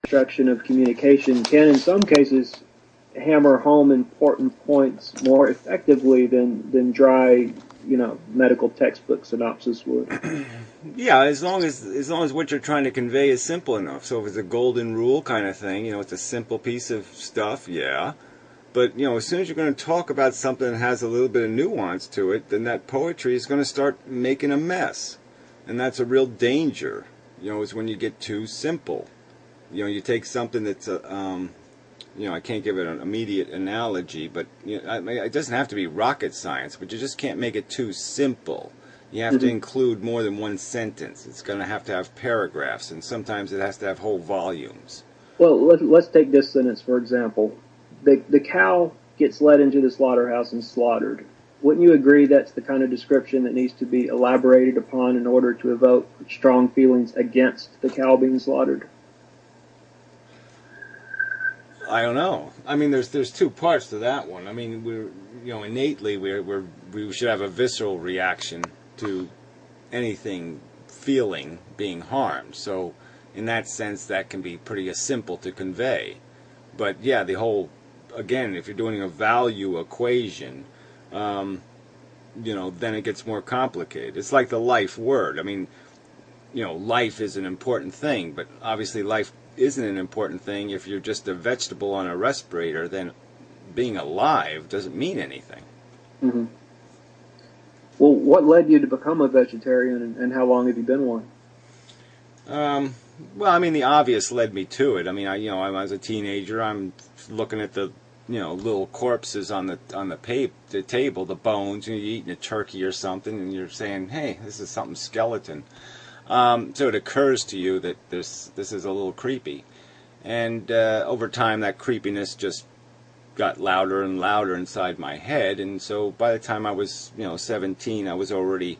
construction of communication can, in some cases, hammer home important points more effectively than dry, medical textbook synopsis would. Yeah, as long as what you're trying to convey is simple enough. So if it's a golden rule kind of thing, it's a simple piece of stuff, yeah. But, as soon as you're going to talk about something that has a little bit of nuance to it, then that poetry is going to start making a mess. And that's a real danger, is when you get too simple. You take something that's, I can't give it an immediate analogy, but it doesn't have to be rocket science, but you just can't make it too simple. You have to include more than one sentence. It's going to have paragraphs, and sometimes it has to have whole volumes. Well, let's take this sentence, for example. The cow gets led into the slaughterhouse and slaughtered. Wouldn't you agree that's the kind of description that needs to be elaborated upon in order to evoke strong feelings against the cow being slaughtered? I don't know. I mean, there's two parts to that one. I mean, innately we should have a visceral reaction to anything feeling being harmed. So, in that sense, that can be pretty simple to convey. But yeah, again, if you're doing a value equation, then it gets more complicated. It's like the life word. I mean, life is an important thing, but obviously life isn't an important thing if you're just a vegetable on a respirator. Then being alive doesn't mean anything. Mm-hmm. Well, what led you to become a vegetarian, and how long have you been one? Well, I mean, the obvious led me to it. I mean, I was a teenager. I'm looking at the little corpses on the table, the bones. You're eating a turkey or something, and you're saying, "Hey, this is something skeleton." So it occurs to you that this is a little creepy, and over time, that creepiness just got louder and louder inside my head, and so by the time I was 17, I was already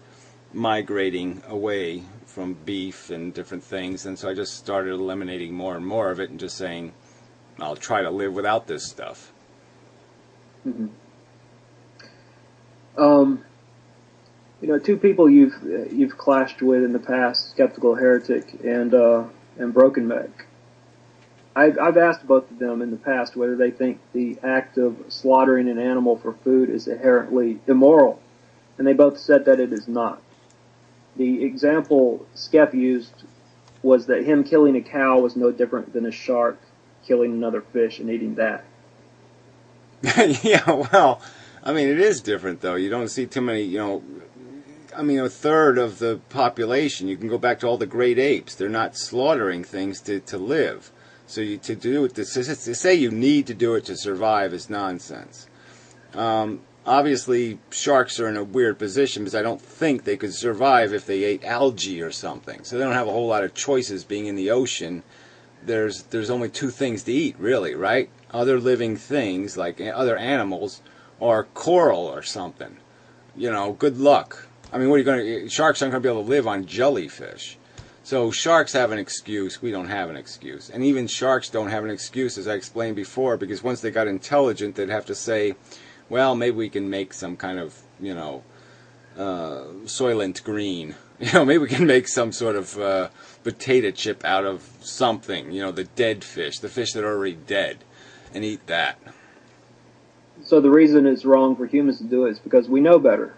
migrating away from beef and different things, and so I just started eliminating more and more of it and just saying, I'll try to live without this stuff. Mm-hmm. Two people you've clashed with in the past, Skeptical Heretic and Broken Meg. I've asked both of them in the past whether they think the act of slaughtering an animal for food is inherently immoral, and they both said that it is not. The example Skep used was that him killing a cow was no different than a shark killing another fish and eating that. Yeah, well, I mean, it is different, though. You don't see too many, I mean, a third of the population, you can go back to all the great apes. They're not slaughtering things to live. So to say you need to do it to survive is nonsense. Obviously, sharks are in a weird position because I don't think they could survive if they ate algae or something. So they don't have a whole lot of choices being in the ocean. There's only two things to eat, really, right? Other living things, like other animals, or coral or something. Good luck. I mean, sharks aren't going to be able to live on jellyfish. So sharks have an excuse. We don't have an excuse. And even sharks don't have an excuse, as I explained before, because once they got intelligent, they'd have to say, well, maybe we can make some kind of, Soylent Green. Maybe we can make some sort of potato chip out of something, the dead fish, the fish that are already dead, and eat that. So the reason it's wrong for humans to do it is because we know better.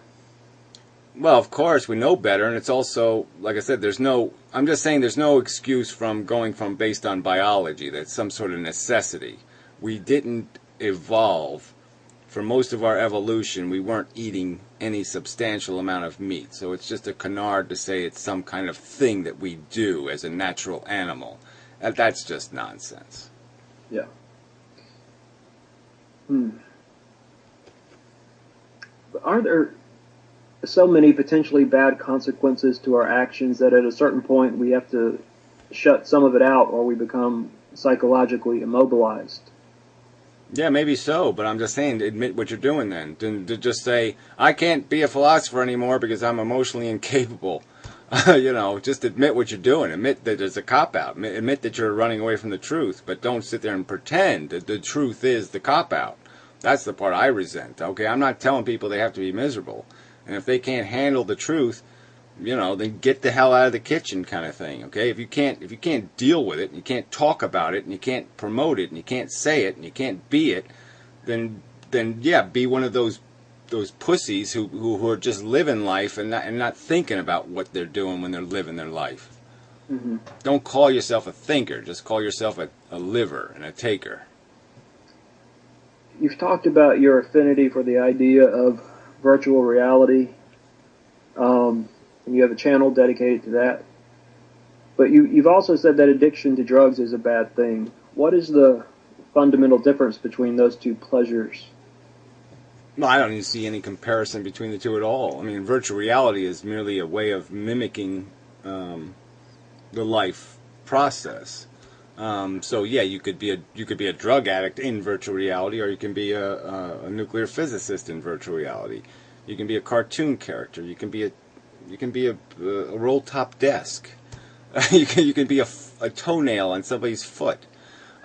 Well, of course, we know better, and it's also, like I said, I'm just saying there's no excuse from going from based on biology. That's some sort of necessity. We didn't evolve. For most of our evolution, we weren't eating any substantial amount of meat. So it's just a canard to say it's some kind of thing that we do as a natural animal. That's just nonsense. Yeah. But aren't there so many potentially bad consequences to our actions that at a certain point we have to shut some of it out or we become psychologically immobilized? Yeah, maybe so, but I'm just saying, admit what you're doing then. To just say, I can't be a philosopher anymore because I'm emotionally incapable. Just admit what you're doing. Admit that there's a cop-out. Admit that you're running away from the truth, but don't sit there and pretend that the truth is the cop-out. That's the part I resent, okay? I'm not telling people they have to be miserable. And if they can't handle the truth, then get the hell out of the kitchen, kind of thing. Okay, if you can't deal with it, and you can't talk about it, and you can't promote it, and you can't say it, and you can't be it, then yeah, be one of those pussies who are just living life and not thinking about what they're doing when they're living their life. Mm-hmm. Don't call yourself a thinker. Just call yourself a liver and a taker. You've talked about your affinity for the idea of virtual reality, and you have a channel dedicated to that. But you've also said that addiction to drugs is a bad thing. What is the fundamental difference between those two pleasures? Well, I don't even see any comparison between the two at all. I mean, virtual reality is merely a way of mimicking the life process. So yeah, you could be a drug addict in virtual reality, or you can be a nuclear physicist in virtual reality. You can be a cartoon character. You can be a roll top desk. you can be a toenail on somebody's foot.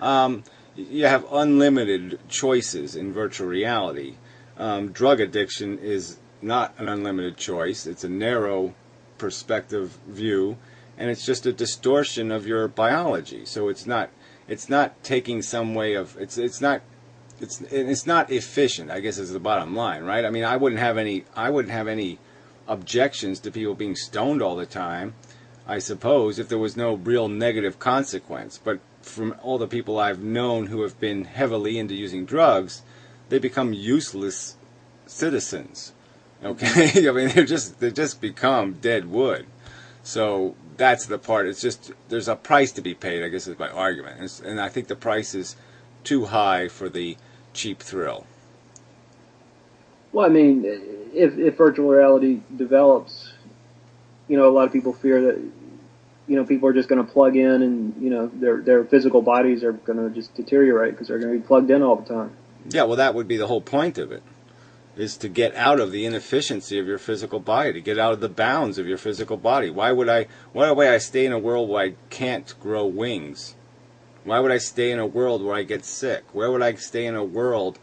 You have unlimited choices in virtual reality. Drug addiction is not an unlimited choice. It's a narrow perspective view, and it's just a distortion of your biology. So it's not taking some way of it's not efficient, I guess, is the bottom line, right? I mean, I wouldn't have any objections to people being stoned all the time, I suppose, if there was no real negative consequence. But from all the people I've known who have been heavily into using drugs, they become useless citizens. Okay, I mean, they just become dead wood. So that's the part. It's just there's a price to be paid, I guess, is my argument, and I think the price is too high for the cheap thrill. Well, I mean, if virtual reality develops, a lot of people fear that people are just going to plug in, and their physical bodies are going to just deteriorate because they're going to be plugged in all the time. Yeah, well, that would be the whole point of it, is to get out of the inefficiency of your physical body, to get out of the bounds of your physical body. Why would I stay in a world where I can't grow wings? Why would I stay in a world where I get sick? Why would I stay in a world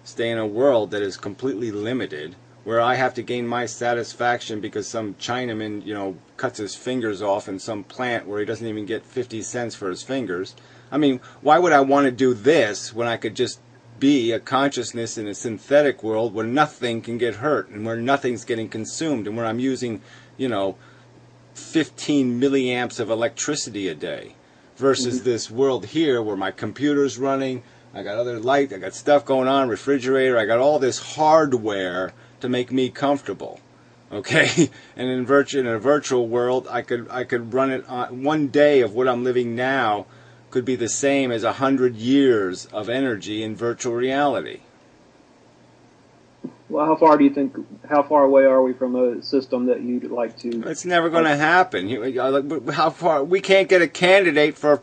stay in a world that is completely limited, where I have to gain my satisfaction because some Chinaman, cuts his fingers off in some plant where he doesn't even get 50 cents for his fingers? I mean, why would I want to do this when I could just be a consciousness in a synthetic world where nothing can get hurt and where nothing's getting consumed and where I'm using, 15 milliamps of electricity a day versus this world here where my computer's running, I got other light, I got stuff going on, refrigerator, I got all this hardware to make me comfortable. Okay, and in a virtual world, I could run it on one day of what I'm living now. Could be the same as 100 years of energy in virtual reality. Well, how far away are we from a system that you'd like to? It's never going to happen. How far? We can't get a candidate for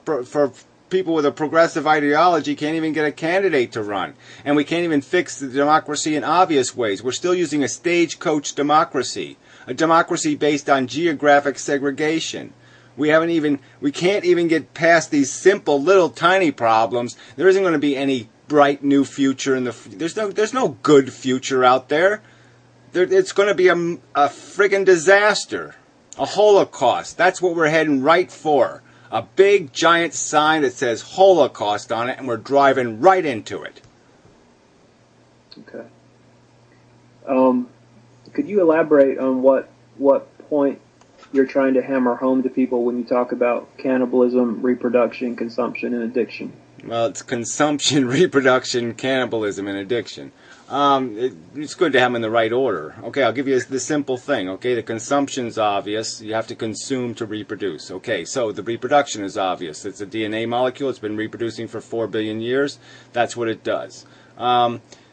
people with a progressive ideology. Can't even get a candidate to run, and we can't even fix the democracy in obvious ways. We're still using a stagecoach democracy, a democracy based on geographic segregation. We can't even get past these simple little tiny problems. There isn't going to be any bright new future there's no good future out there. It's going to be a friggin' disaster, a holocaust. That's what we're heading right for. A big giant sign that says Holocaust on it, and we're driving right into it. Okay. Could you elaborate on what point you're trying to hammer home to people when you talk about cannibalism, reproduction, consumption, and addiction? Well, it's consumption, reproduction, cannibalism, and addiction. It's good to have them in the right order. Okay, I'll give you the simple thing. Okay, the consumption's obvious. You have to consume to reproduce. Okay, so the reproduction is obvious. It's a DNA molecule. It's been reproducing for 4 billion years. That's what it does.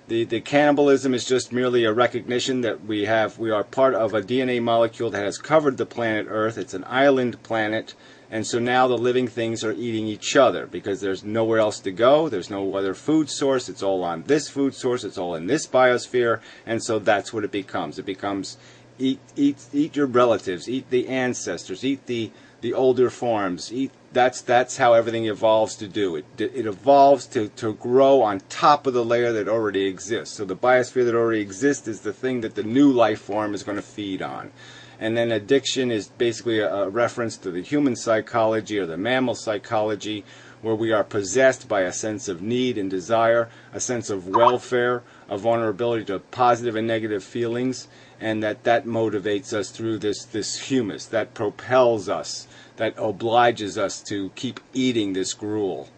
The cannibalism is just merely a recognition that we are part of a DNA molecule that has covered the planet Earth. It's an island planet, and so now the living things are eating each other because there's nowhere else to go. There's no other food source. It's all on this food source. It's all in this biosphere, and so that's what it becomes. It becomes eat your relatives, eat the ancestors, eat the the older forms. That's how everything evolves to do. It evolves to grow on top of the layer that already exists. So the biosphere that already exists is the thing that the new life form is going to feed on. And then addiction is basically a reference to the human psychology or the mammal psychology, where we are possessed by a sense of need and desire, a sense of welfare, a vulnerability to positive and negative feelings, and that motivates us through this humus, that propels us, that obliges us to keep eating this gruel.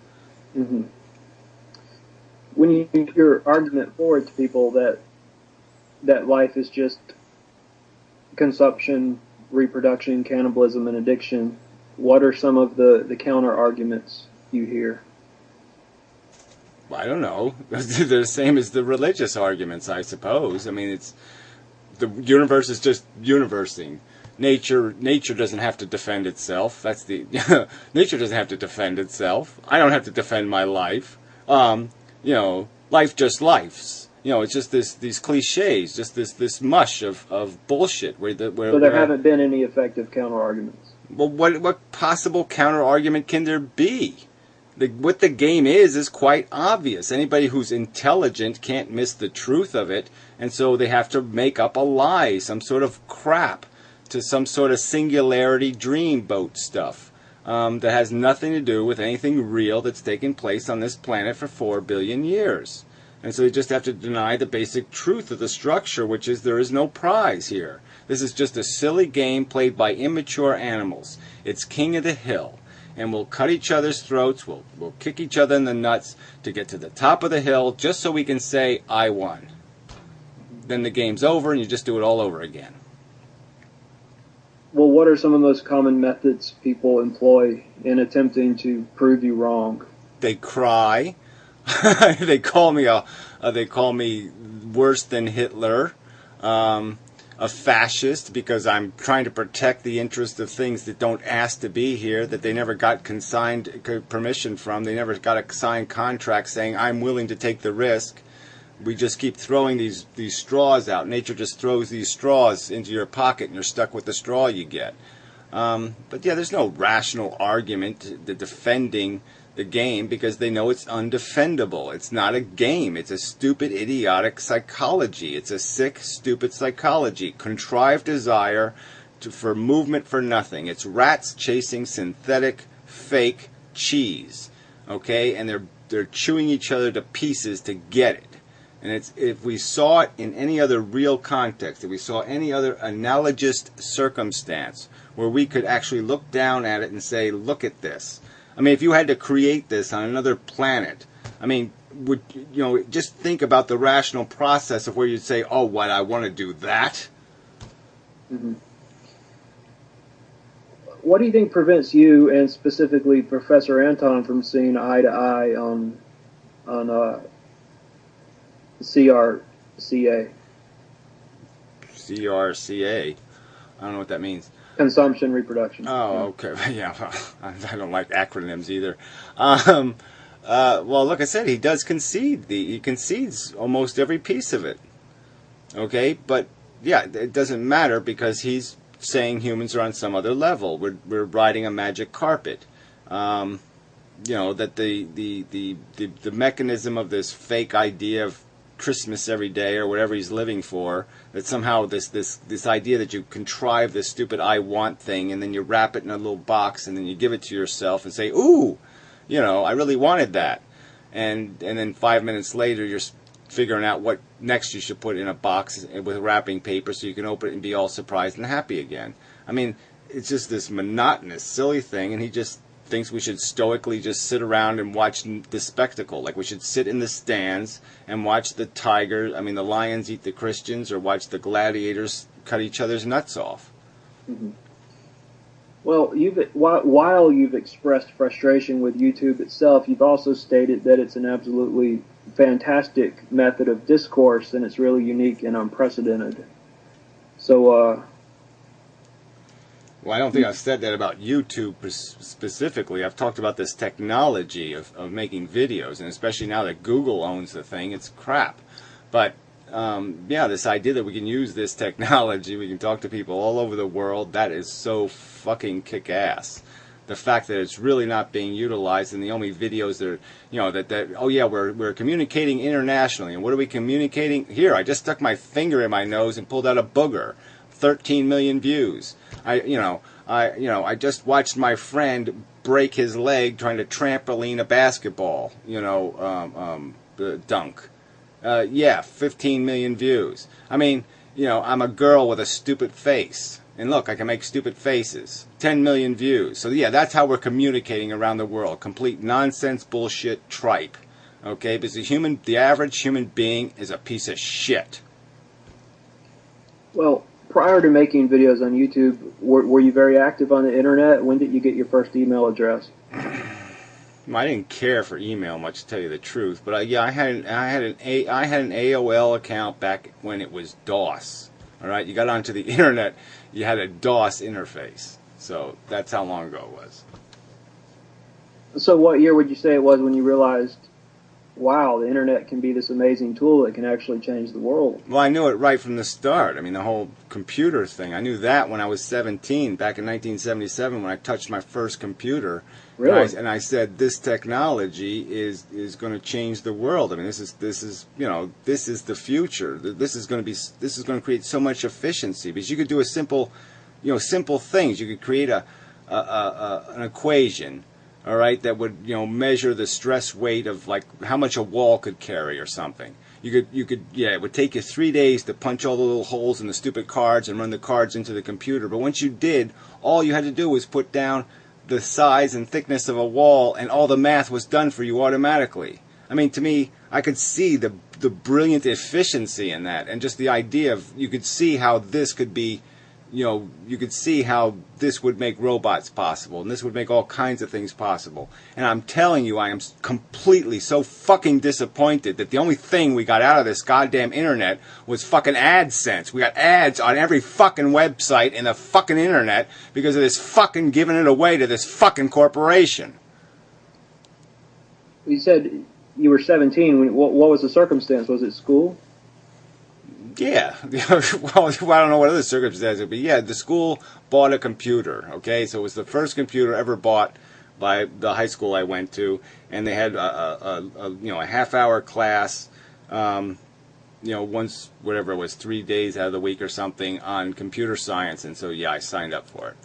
Mm-hmm. When you use your argument forward to people that life is just consumption, reproduction, cannibalism, and addiction, what are some of the counter arguments you hear? I don't know. They're the same as the religious arguments, I suppose. I mean, it's the universe is just universing. Nature doesn't have to defend itself. That's the nature doesn't have to defend itself. I don't have to defend my life. Life just lifes. It's just these cliches, just this mush of bullshit. So there haven't been any effective counter arguments. Well, what possible counter argument can there be? What the game is quite obvious. Anybody who's intelligent can't miss the truth of it, and so they have to make up a lie, some sort of crap, to some sort of singularity dreamboat stuff that has nothing to do with anything real that's taken place on this planet for 4 billion years. And so they just have to deny the basic truth of the structure, which is there is no prize here. This is just a silly game played by immature animals. It's king of the hill. And we'll cut each other's throats, we'll kick each other in the nuts to get to the top of the hill just so we can say, I won. Then the game's over and you just do it all over again. Well, what are some of the most common methods people employ in attempting to prove you wrong? They cry. They call me worse than Hitler. A fascist, because I'm trying to protect the interest of things that don't ask to be here, that they never got consigned permission from. They never got a signed contract saying, I'm willing to take the risk. We just keep throwing these straws out. Nature just throws these straws into your pocket, and you're stuck with the straw you get. But yeah, there's no rational argument to defending the game because they know it's undefendable. It's not a game. It's a stupid, idiotic psychology. It's a sick, stupid psychology. Contrived desire for movement for nothing. It's rats chasing synthetic, fake cheese. Okay? And they're chewing each other to pieces to get it. And if we saw it in any other real context, if we saw any other analogous circumstance where we could actually look down at it and say, look at this. I mean, if you had to create this on another planet, I mean, just think about the rational process of where you'd say, oh, what, I want to do that? Mm-hmm. What do you think prevents you, and specifically Professor Anton, from seeing eye to eye on CRCA? CRCA? I don't know what that means. Consumption, reproduction. Oh, okay. Yeah, I don't like acronyms either. Well, like I said, he does concede. He concedes almost every piece of it. Okay, but yeah, it doesn't matter because he's saying humans are on some other level. We're riding a magic carpet. That the mechanism of this fake idea of Christmas every day or whatever he's living for, that somehow this idea that you contrive this stupid I want thing and then you wrap it in a little box and then you give it to yourself and say, ooh, I really wanted that. And then 5 minutes later you're figuring out what next you should put in a box with wrapping paper so you can open it and be all surprised and happy again. I mean, it's just this monotonous, silly thing, and he just thinks we should stoically just sit around and watch the spectacle. Like we should sit in the stands and watch the the lions eat the Christians, or watch the gladiators cut each other's nuts off. Mm-hmm. Well, while you've expressed frustration with YouTube itself, you've also stated that it's an absolutely fantastic method of discourse, and it's really unique and unprecedented. So, well, I don't think I've said that about YouTube specifically. I've talked about this technology of making videos, and especially now that Google owns the thing, it's crap. But yeah, this idea that we can use this technology, we can talk to people all over the world, that is so fucking kick-ass. The fact that it's really not being utilized, and the only videos that are, you know, that oh yeah, we're communicating internationally, and what are we communicating? Here, I just stuck my finger in my nose and pulled out a booger. 13 million views. I just watched my friend break his leg trying to trampoline a basketball, dunk. Yeah, 15 million views. I mean, I'm a girl with a stupid face. And look, I can make stupid faces. 10 million views. So yeah, that's how we're communicating around the world. Complete nonsense, bullshit, tripe. Okay? Because the average human being is a piece of shit. Well, prior to making videos on YouTube, were you very active on the internet? When did you get your first email address? I didn't care for email much, to tell you the truth. But yeah, I had an AOL account back when it was DOS. All right, you got onto the internet, you had a DOS interface. So that's how long ago it was. So what year would you say it was when you realized, wow, the internet can be this amazing tool that can actually change the world? Well, I knew it right from the start. I mean, the whole computer thing. I knew that when I was 17, back in 1977, when I touched my first computer. Really? And I said, this technology is going to change the world. I mean, this is the future. This is going to create so much efficiency, because you could do simple things. You could create an equation, all right, that would measure the stress weight of like how much a wall could carry or something. It would take you 3 days to punch all the little holes in the stupid cards and run the cards into the computer. But once you did, all you had to do was put down the size and thickness of a wall, and all the math was done for you automatically. I mean, to me, I could see the brilliant efficiency in that, and just the idea of, you could see how this could be, you could see how this would make robots possible, and this would make all kinds of things possible. And I'm telling you, I am completely so fucking disappointed that the only thing we got out of this goddamn internet was fucking AdSense. We got ads on every fucking website in the fucking internet because of this fucking giving it away to this fucking corporation. You said you were 17. What was the circumstance? Was it school? Yeah, well, I don't know what other circumstances, but yeah, the school bought a computer, okay? So it was the first computer ever bought by the high school I went to, and they had a half-hour class, once, whatever it was, 3 days out of the week or something on computer science, and so yeah, I signed up for it.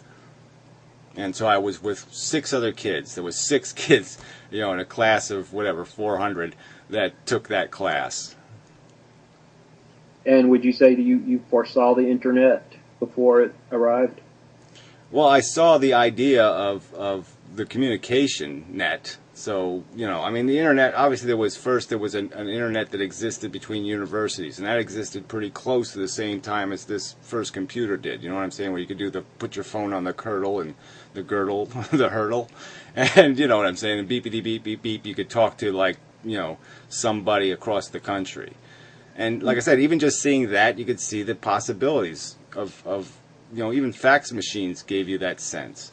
And so I was with 6 other kids. There was 6 kids, in a class of, 400 that took that class. And would you say you foresaw the internet before it arrived? Well, I saw the idea of the communication net. So, I mean, the internet, obviously there was an internet that existed between universities, and that existed pretty close to the same time as this first computer did. You know what I'm saying? Where you could put your phone on the hurdle, and you know what I'm saying? And beepity beep beep beep, you could talk to somebody across the country. And like I said, even just seeing that, you could see the possibilities of even fax machines gave you that sense.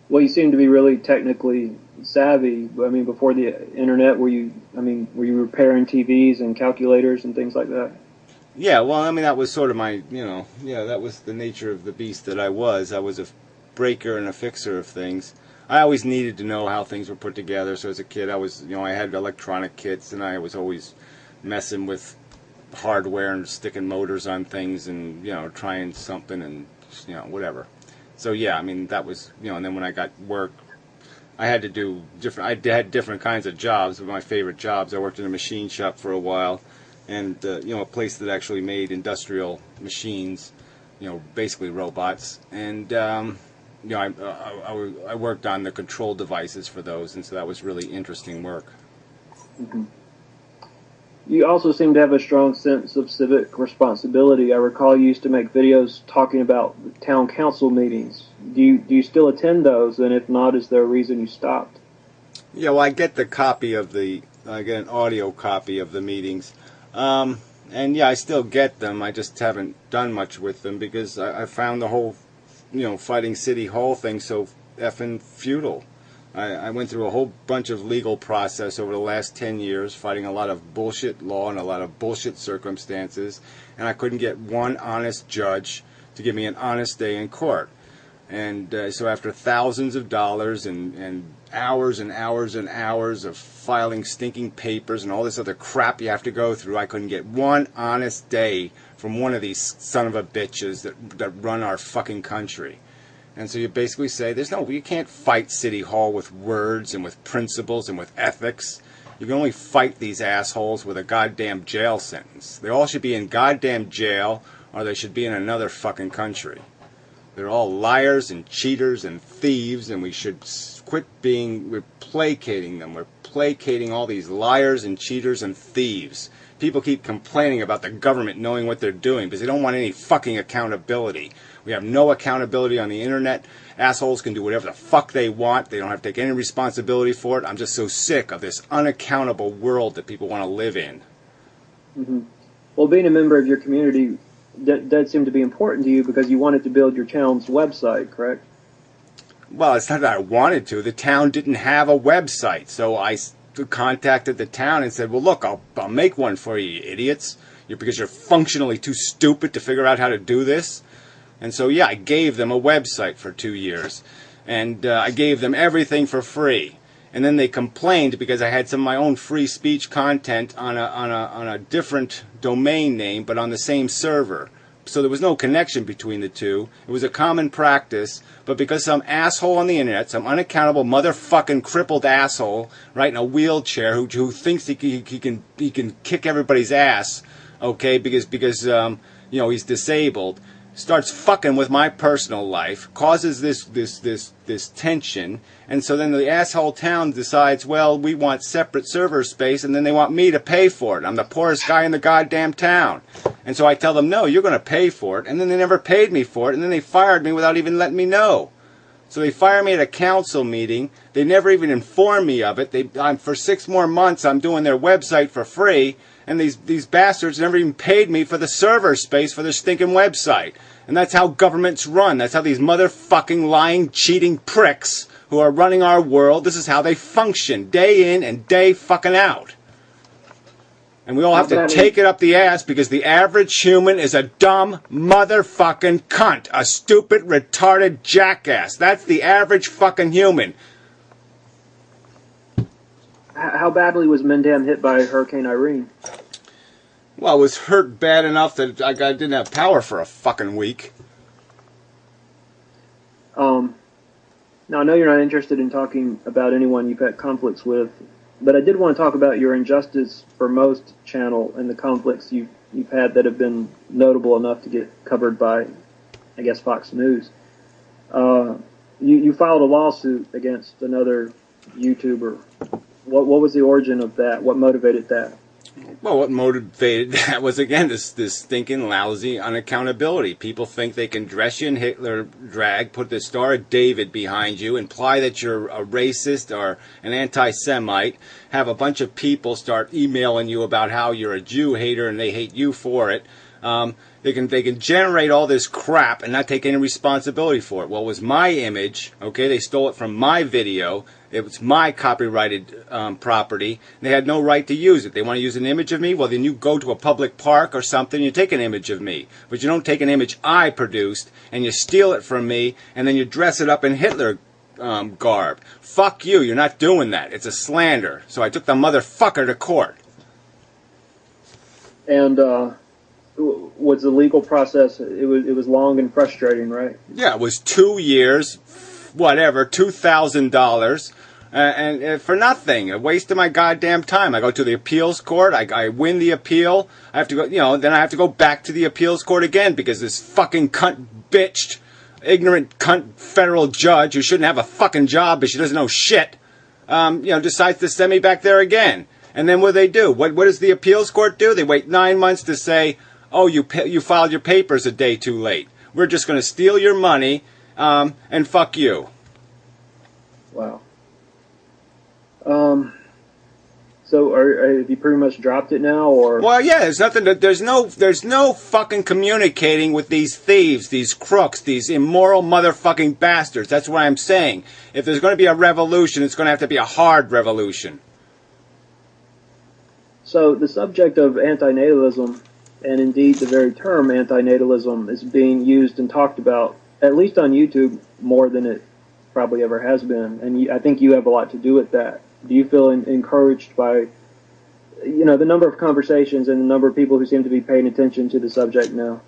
Well, you seem to be really technically savvy. I mean, before the internet, were you repairing TVs and calculators and things like that? Yeah, well, I mean, that was sort of my, that was the nature of the beast that I was. I was a breaker and a fixer of things. I always needed to know how things were put together. So as a kid, I had electronic kits, and I was always messing with hardware and sticking motors on things, and trying something, and whatever. So yeah, I mean, that was, and then when I got work, I had to do different. I had different kinds of jobs. But my favorite jobs, I worked in a machine shop for a while, and a place that actually made industrial machines, basically robots, and I worked on the control devices for those, and so that was really interesting work. Mm-hmm. You also seem to have a strong sense of civic responsibility. I recall you used to make videos talking about town council meetings. Do you still attend those? And if not, is there a reason you stopped? Yeah, well, I get an audio copy of the meetings. And yeah, I still get them. I just haven't done much with them because I found the whole, fighting City Hall thing so effing futile. I went through a whole bunch of legal process over the last 10 years, fighting a lot of bullshit law and a lot of bullshit circumstances, and I couldn't get one honest judge to give me an honest day in court. And so after thousands of dollars and hours and hours and hours of filing stinking papers and all this other crap you have to go through, I couldn't get one honest day from one of these son of a bitches that run our fucking country. And so you basically say, you can't fight City Hall with words and with principles and with ethics. You can only fight these assholes with a goddamn jail sentence. They all should be in goddamn jail, or they should be in another fucking country. They're all liars and cheaters and thieves, and we should quit we're placating them. We're placating all these liars and cheaters and thieves. People keep complaining about the government knowing what they're doing because they don't want any fucking accountability. We have no accountability on the internet. Assholes can do whatever the fuck they want. They don't have to take any responsibility for it. I'm just so sick of this unaccountable world that people want to live in. Mm-hmm. Well, being a member of your community, that seemed to be important to you because you wanted to build your town's website, correct? Well, it's not that I wanted to. The town didn't have a website, so I contacted the town and said, well, look, I'll make one for you, you idiots, because you're functionally too stupid to figure out how to do this. And so, yeah, I gave them a website for 2 years, and I gave them everything for free. And then they complained because I had some of my own free speech content on a different domain name, but on the same server. So there was no connection between the two. It was a common practice, but because some asshole on the internet, some unaccountable motherfucking crippled asshole, right, in a wheelchair, who thinks he can kick everybody's ass, okay, because he's disabled, starts fucking with my personal life, causes this tension, and so then the asshole town decides, well, we want separate server space, and then they want me to pay for it. I'm the poorest guy in the goddamn town. And so I tell them, no, you're going to pay for it, and then they never paid me for it, and then they fired me without even letting me know. So they fired me at a council meeting. They never even informed me of it. For 6 more months, I'm doing their website for free, and these bastards never even paid me for the server space for their stinking website. And that's how governments run. That's how these motherfucking lying, cheating pricks who are running our world, this is how they function, day in and day fucking out. And we all have to take it up the ass because the average human is a dumb motherfucking cunt. A stupid, retarded jackass. That's the average fucking human. How badly was Mendham hit by Hurricane Irene? Well, it was hurt bad enough that I didn't have power for a fucking week. Now, I know you're not interested in talking about anyone you've had conflicts with, but I did want to talk about your Injustice for Most channel and the conflicts you've had that have been notable enough to get covered by, I guess, Fox News. You filed a lawsuit against another YouTuber. What was the origin of that? What motivated that? Well, what motivated that was, again, this stinking lousy unaccountability. People think they can dress you in Hitler drag, put the Star of David behind you, imply that you're a racist or an anti-Semite, have a bunch of people start emailing you about how you're a Jew hater and they hate you for it. They can generate all this crap and not take any responsibility for it. Well, it was my image, okay? They stole it from my video. It was my copyrighted property. They had no right to use it. They want to use an image of me? Well, then you go to a public park or something, you take an image of me. But you don't take an image I produced and you steal it from me and then you dress it up in Hitler garb. Fuck you. You're not doing that. It's a slander. So I took the motherfucker to court. And was the legal process, it was long and frustrating, right? Yeah, it was 2 years, whatever, $2,000, and for nothing, a waste of my goddamn time. I go to the appeals court, I win the appeal, I have to go, then I have to go back to the appeals court again because this fucking cunt bitched, ignorant cunt federal judge who shouldn't have a fucking job because she doesn't know shit, decides to send me back there again. And then what do? What does the appeals court do? They wait 9 months to say, oh, you filed your papers a day too late. We're just going to steal your money and fuck you. Wow. So, have you pretty much dropped it now, or? Well, yeah, there's nothing. There's no fucking communicating with these thieves, these crooks, these immoral motherfucking bastards. That's what I'm saying. If there's going to be a revolution, it's going to have to be a hard revolution. So, the subject of antinatalism, and indeed the very term antinatalism, is being used and talked about, at least on YouTube, more than it probably ever has been. And I think you have a lot to do with that. Do you feel encouraged by, the number of conversations and the number of people who seem to be paying attention to the subject now?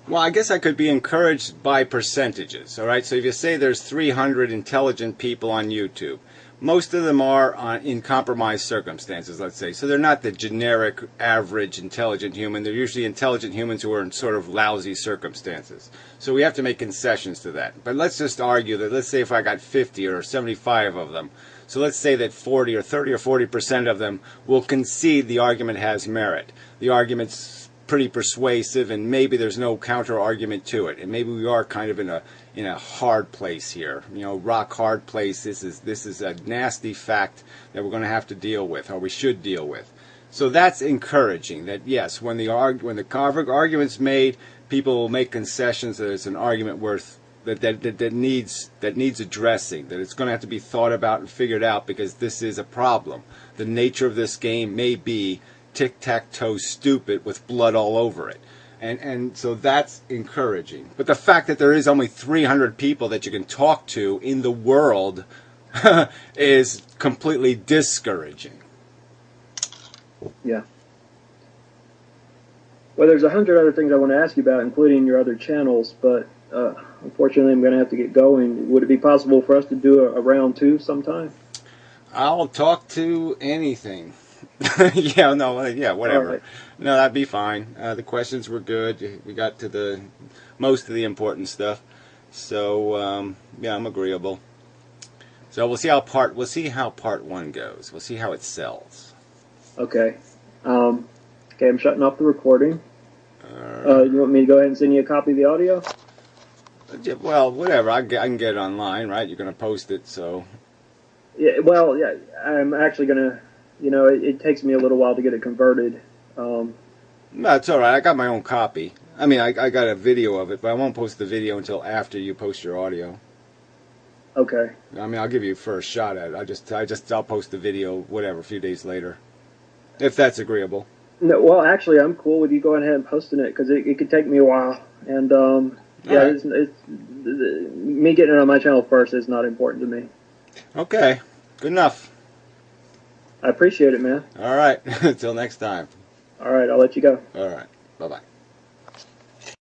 Well, I guess I could be encouraged by percentages, all right? So if you say there's 300 intelligent people on YouTube, most of them are in compromised circumstances, let's say. So they're not the generic, average, intelligent human. They're usually intelligent humans who are in sort of lousy circumstances. So we have to make concessions to that. But let's just argue that, let's say if I got 50 or 75 of them, so let's say that 40 or 30 or 40% of them will concede the argument has merit. The argument's pretty persuasive, and maybe there's no counter argument to it, and maybe we are kind of in a hard place here, rock hard place. This is a nasty fact that we're going to have to deal with, or we should deal with. So that's encouraging. That yes, when the argument's made, people will make concessions. That it's an argument worth that needs addressing. That it's going to have to be thought about and figured out, because this is a problem. The nature of this game may be tic-tac-toe stupid with blood all over it. And so that's encouraging. But the fact that there is only 300 people that you can talk to in the world is completely discouraging. Yeah. Well, there's 100 other things I want to ask you about, including your other channels, but unfortunately I'm going to have to get going. Would it be possible for us to do a round two sometime? I'll talk to anything. Whatever. Right. No, that'd be fine. The questions were good. We got to most of the important stuff. So I'm agreeable. So we'll see how part one goes. We'll see how it sells. Okay. Okay, I'm shutting off the recording. You want me to go ahead and send you a copy of the audio? Well, whatever. I can get it online, right? You're going to post it, so. Yeah. Well, yeah. I'm actually going to. It takes me a little while to get it converted. No, it's all right. I got my own copy. I mean, I got a video of it, but I won't post the video until after you post your audio. Okay. I mean, I'll give you first shot at it. I'll post the video, whatever, a few days later, if that's agreeable. No, well, actually, I'm cool with you going ahead and posting it, because it could take me a while, and right. it's me getting it on my channel first is not important to me. Okay, good enough. I appreciate it, man. All right, until next time. All right, I'll let you go. All right, bye-bye.